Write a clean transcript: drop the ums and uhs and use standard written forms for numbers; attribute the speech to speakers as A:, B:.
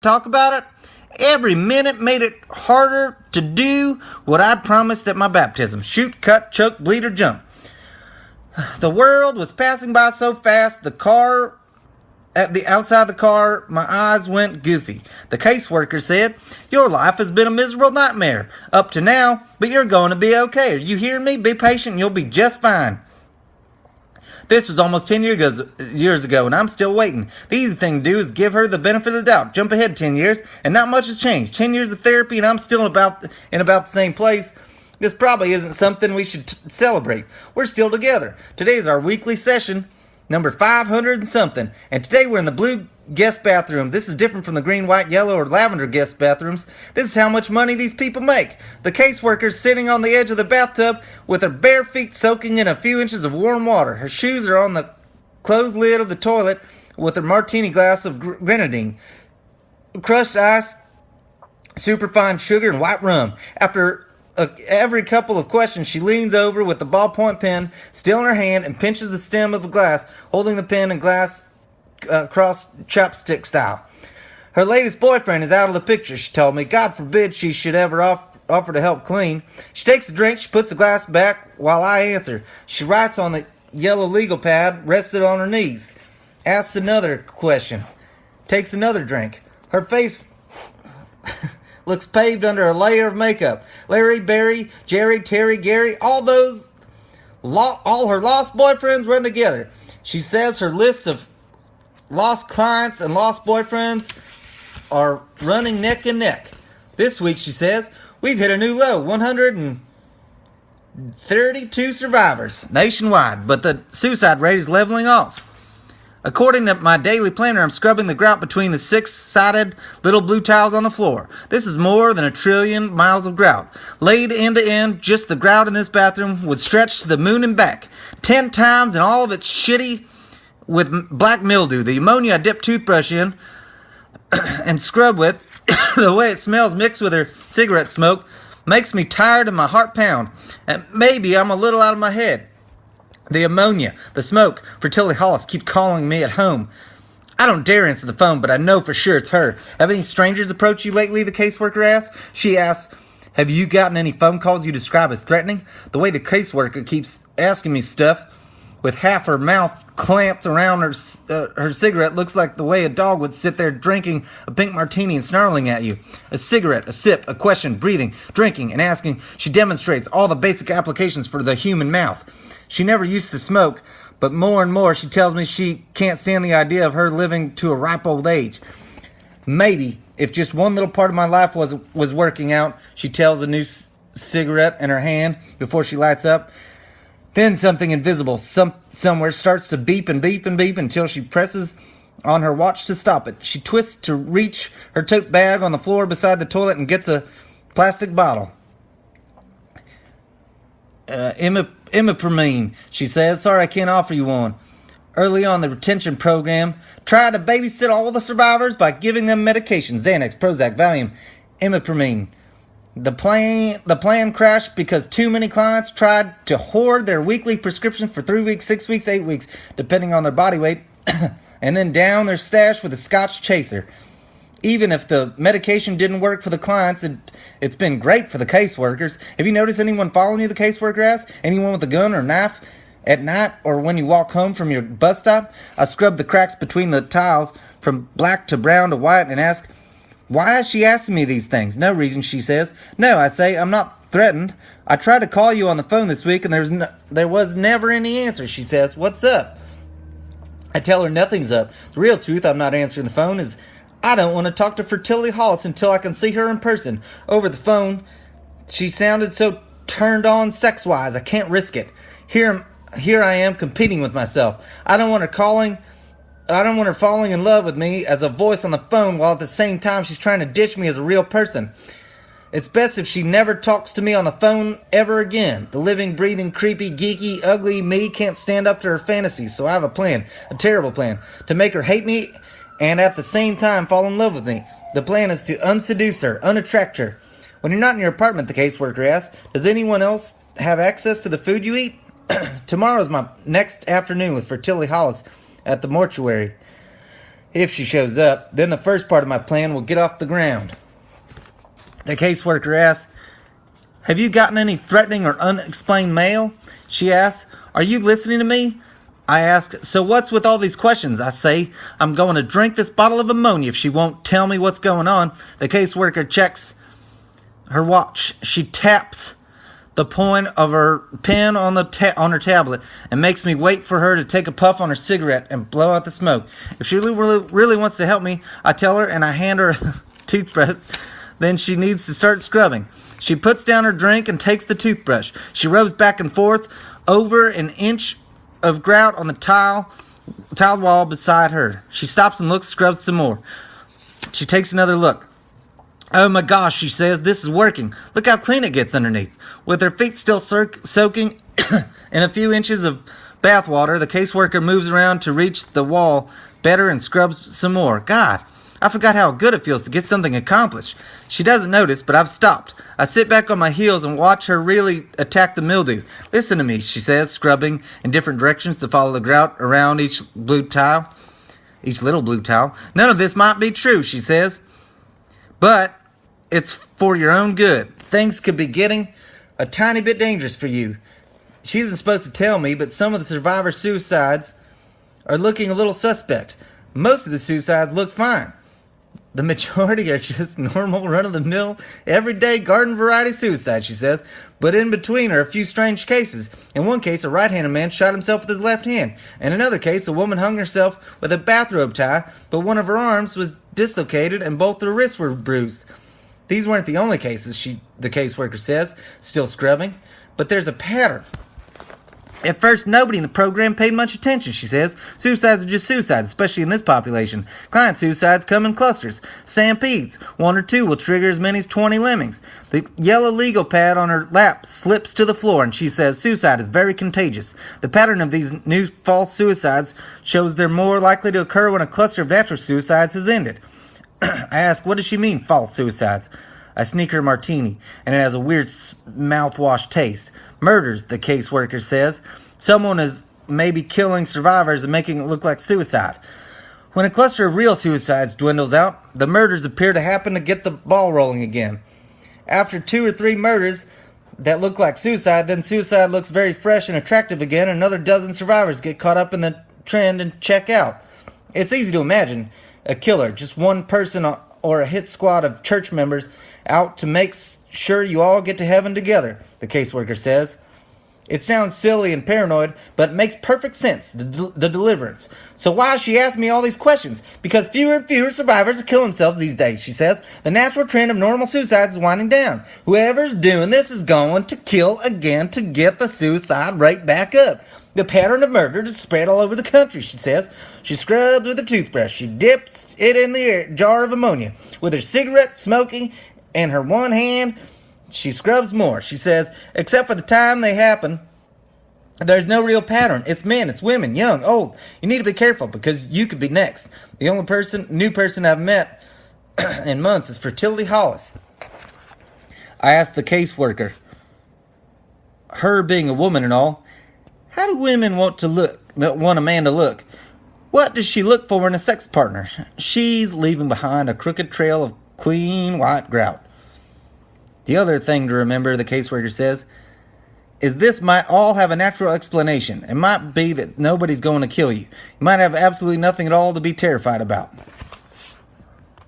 A: talk about it. Every minute made it harder to do what I'd promised at my baptism. Shoot, cut, choke, bleed, or jump. The world was passing by so fast, outside the car, my eyes went goofy. The caseworker said, "Your life has been a miserable nightmare up to now, but you're going to be okay. Are you hearing me? Be patient and you'll be just fine." This was almost 10 years ago, and I'm still waiting. The easy thing to do is give her the benefit of the doubt. Jump ahead 10 years, and not much has changed. 10 years of therapy, and I'm still in about the same place. This probably isn't something we should celebrate. We're still together. Today is our weekly session, number 500 and something. And today we're in the blue guest bathroom. This is different from the green, white, yellow, or lavender guest bathrooms. This is how much money these people make. The caseworker's sitting on the edge of the bathtub with her bare feet soaking in a few inches of warm water. Her shoes are on the closed lid of the toilet with her martini glass of grenadine, crushed ice, superfine sugar, and white rum. After every couple of questions, she leans over with the ballpoint pen still in her hand and pinches the stem of the glass, holding the pen and glass cross chopstick style. Her latest boyfriend is out of the picture, she told me. God forbid she should ever offer to help clean. She takes a drink, she puts the glass back while I answer. She writes on the yellow legal pad, rested on her knees. Asks another question. Takes another drink. Her face looks paved under a layer of makeup. Larry, Barry, Jerry, Terry, Gary, all her lost boyfriends run together. She says her lists of lost clients and lost boyfriends are running neck and neck. This week, she says, we've hit a new low, 132 survivors nationwide, but the suicide rate is leveling off. According to my daily planner, I'm scrubbing the grout between the six-sided little blue tiles on the floor. This is more than 1 trillion miles of grout. Laid end to end, just the grout in this bathroom would stretch to the moon and back. 10 times, and all of it's shitty with black mildew. The ammonia I dip toothbrush in and scrub with, the way it smells mixed with her cigarette smoke, makes me tired and my heart pound. And maybe I'm a little out of my head. The ammonia, the smoke, Fertility Hollis keep calling me at home. I don't dare answer the phone, but I know for sure it's her. Have any strangers approached you lately, the caseworker asks. She asks, have you gotten any phone calls you describe as threatening? The way the caseworker keeps asking me stuff, with half her mouth clamped around her cigarette, looks like the way a dog would sit there drinking a pink martini and snarling at you. A cigarette, a sip, a question, breathing, drinking, and asking. She demonstrates all the basic applications for the human mouth. She never used to smoke, but more and more she tells me she can't stand the idea of her living to a ripe old age. Maybe, if just one little part of my life was working out, she tells a new cigarette in her hand before she lights up. Then something invisible somewhere starts to beep and beep and beep until she presses on her watch to stop it. She twists to reach her tote bag on the floor beside the toilet and gets a plastic bottle. Imipramine, she says. Sorry, I can't offer you one. Early on the retention program, tried to babysit all the survivors by giving them medication. Xanax, Prozac, Valium, imipramine. The plan crashed because too many clients tried to hoard their weekly prescriptions for 3 weeks, 6 weeks, 8 weeks, depending on their body weight, and then down their stash with a Scotch chaser. Even if the medication didn't work for the clients, it's been great for the caseworkers. Have you noticed anyone following you, the caseworker asks? Anyone with a gun or knife at night or when you walk home from your bus stop? I scrub the cracks between the tiles from black to brown to white and ask, why is she asking me these things? No reason, she says. No, I say, I'm not threatened. I tried to call you on the phone this week and there was never any answer, she says. What's up? I tell her nothing's up. The real truth, I'm not answering the phone, is I don't want to talk to Fertility Hollis until I can see her in person. Over the phone, she sounded so turned on sex-wise, I can't risk it. Here I am competing with myself. I don't want her falling in love with me as a voice on the phone while at the same time she's trying to ditch me as a real person. It's best if she never talks to me on the phone ever again. The living, breathing, creepy, geeky, ugly me can't stand up to her fantasies, so I have a plan, a terrible plan, to make her hate me and at the same time fall in love with me. The plan is to unseduce her, unattract her. When you're not in your apartment, the caseworker asks, does anyone else have access to the food you eat? Tomorrow's my next afternoon with Fertility Hollis at the mortuary. If she shows up, then the first part of my plan will get off the ground. The caseworker asks, have you gotten any threatening or unexplained mail? She asks, are you listening to me? I ask, so what's with all these questions? I say, I'm going to drink this bottle of ammonia if she won't tell me what's going on. The caseworker checks her watch. She taps the point of her pen on her tablet and makes me wait for her to take a puff on her cigarette and blow out the smoke. If she really wants to help me, I tell her and I hand her a toothbrush. Then she needs to start scrubbing. She puts down her drink and takes the toothbrush. She rubs back and forth over an inch of grout on the tiled wall beside her. She stops and looks, scrubs some more. She takes another look. Oh my gosh, she says, this is working. Look how clean it gets underneath. With her feet still soaking in a few inches of bath water, the caseworker moves around to reach the wall better and scrubs some more. God, I forgot how good it feels to get something accomplished. She doesn't notice, but I've stopped. I sit back on my heels and watch her really attack the mildew. Listen to me, she says, scrubbing in different directions to follow the grout around each little blue tile. None of this might be true, she says, but it's for your own good. Things could be getting a tiny bit dangerous for you. She isn't supposed to tell me, but some of the survivor suicides are looking a little suspect. Most of the suicides look fine. The majority are just normal, run-of-the-mill, everyday garden variety suicides, she says. But in between are a few strange cases. In one case, a right-handed man shot himself with his left hand. In another case, a woman hung herself with a bathrobe tie, but one of her arms was dislocated and both her wrists were bruised. These weren't the only cases, the caseworker says, still scrubbing. But there's a pattern. At first, nobody in the program paid much attention, she says. Suicides are just suicides, especially in this population. Client suicides come in clusters. Stampedes. 1 or 2 will trigger as many as 20 lemmings. The yellow legal pad on her lap slips to the floor, and she says suicide is very contagious. The pattern of these new false suicides shows they're more likely to occur when a cluster of natural suicides has ended. I ask, what does she mean, false suicides? I sneak her a martini, and it has a weird mouthwash taste. Murders, the caseworker says. Someone is maybe killing survivors and making it look like suicide. When a cluster of real suicides dwindles out, the murders appear to happen to get the ball rolling again. After 2 or 3 murders that look like suicide, then suicide looks very fresh and attractive again, and another dozen survivors get caught up in the trend and check out. It's easy to imagine a killer, just one person or a hit squad of church members out to make sure you all get to heaven together, the caseworker says. It sounds silly and paranoid, but it makes perfect sense, the deliverance. So why has she asked me all these questions? Because fewer and fewer survivors are killing themselves these days, she says. The natural trend of normal suicides is winding down. Whoever's doing this is going to kill again to get the suicide rate back up. The pattern of murder is spread all over the country, she says. She scrubs with her toothbrush. She dips it in the jar of ammonia. With her cigarette smoking in her one hand, she scrubs more. She says, except for the time they happen, there's no real pattern. It's men, it's women, young, old. You need to be careful because you could be next. The only new person I've met in months is Fertility Hollis. I asked the caseworker, her being a woman and all, how do women want a man to look? What does she look for in a sex partner? She's leaving behind a crooked trail of clean white grout. The other thing to remember, the caseworker says, is this might all have a natural explanation. It might be that nobody's going to kill you. You might have absolutely nothing at all to be terrified about.